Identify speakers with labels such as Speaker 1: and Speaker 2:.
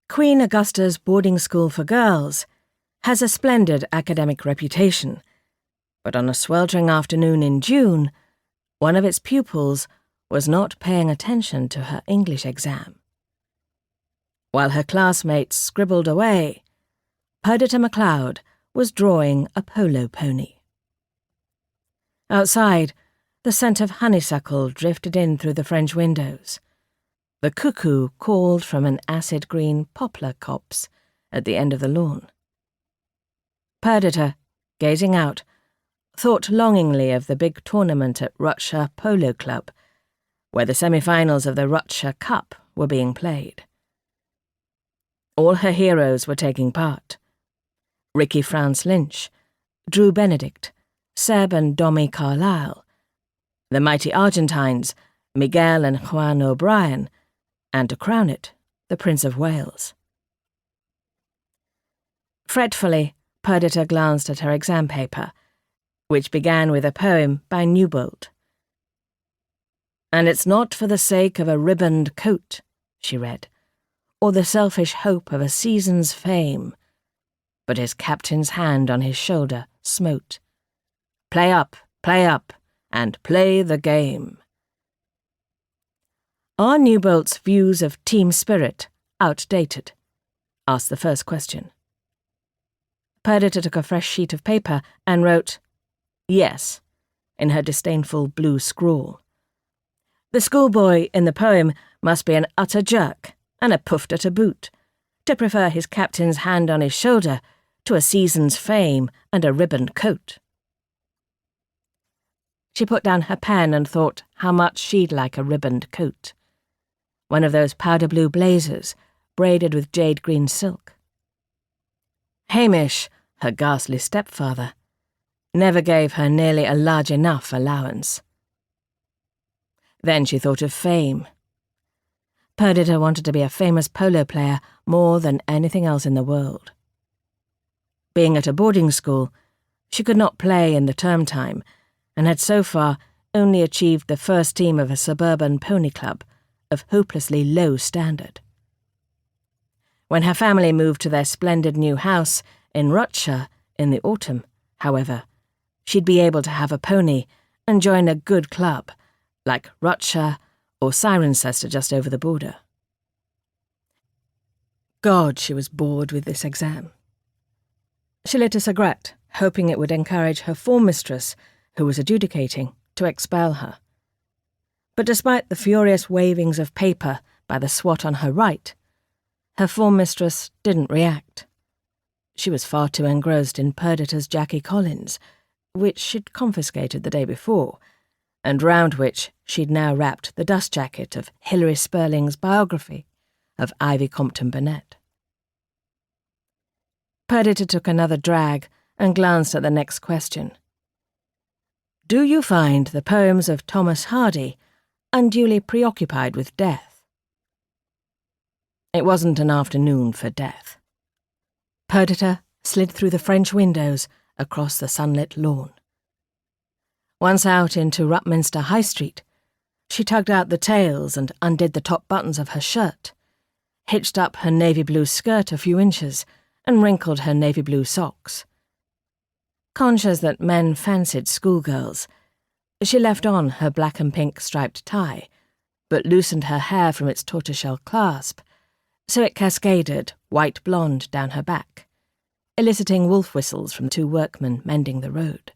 Speaker 1: Queen Augusta's boarding school for girls has a splendid academic reputation, but on a sweltering afternoon in June, one of its pupils was not paying attention to her English exam. While her classmates scribbled away, Perdita MacLeod was drawing a polo pony. Outside, the scent of honeysuckle drifted in through the French windows. The cuckoo called from an acid-green poplar copse at the end of the lawn. Perdita, gazing out, thought longingly of the big tournament at Rutshire Polo Club, where the semi-finals of the Rutshire Cup were being played. All her heroes were taking part. Ricky France-Lynch, Drew Benedict, Seb and Dommy Carlyle, the mighty Argentines, Miguel and Juan O'Brien, and to crown it, the Prince of Wales. Fretfully, Perdita glanced at her exam paper, which began with a poem by Newbolt. "And it's not for the sake of a ribboned coat," she read, "or the selfish hope of a season's fame, but his captain's hand on his shoulder smote. Play up, and play the game." Are Newbolt's views of team spirit outdated? Asked the first question. Perdita took a fresh sheet of paper and wrote, "Yes," in her disdainful blue scrawl. The schoolboy in the poem must be an utter jerk and a puffer to boot, to prefer his captain's hand on his shoulder to a season's fame and a ribboned coat. She put down her pen and thought how much she'd like a ribboned coat. One of those powder blue blazers, braided with jade green silk. Hamish, her ghastly stepfather, never gave her nearly a large enough allowance. Then she thought of fame. Perdita wanted to be a famous polo player more than anything else in the world. Being at a boarding school, she could not play in the term time, and had so far only achieved the first team of a suburban pony club of hopelessly low standard. When her family moved to their splendid new house in Rutshire in the autumn, however, she'd be able to have a pony and join a good club, like Rutshire or Cirencester just over the border. God, she was bored with this exam. She lit a cigarette, hoping it would encourage her form mistress, who was adjudicating, to expel her. But despite the furious wavings of paper by the swat on her right, her form mistress didn't react. She was far too engrossed in Perdita's Jackie Collins, which she'd confiscated the day before, and round which she'd now wrapped the dust jacket of Hilary Spurling's biography of Ivy Compton Burnett. Perdita took another drag and glanced at the next question. Do you find the poems of Thomas Hardy unduly preoccupied with death? It wasn't an afternoon for death. Perdita slid through the French windows across the sunlit lawn. Once out into Rutminster High Street, she tugged out the tails and undid the top buttons of her shirt, hitched up her navy blue skirt a few inches, and wrinkled her navy blue socks. Conscious that men fancied schoolgirls, she left on her black and pink striped tie, but loosened her hair from its tortoiseshell clasp, so it cascaded white blonde down her back, eliciting wolf whistles from two workmen mending the road.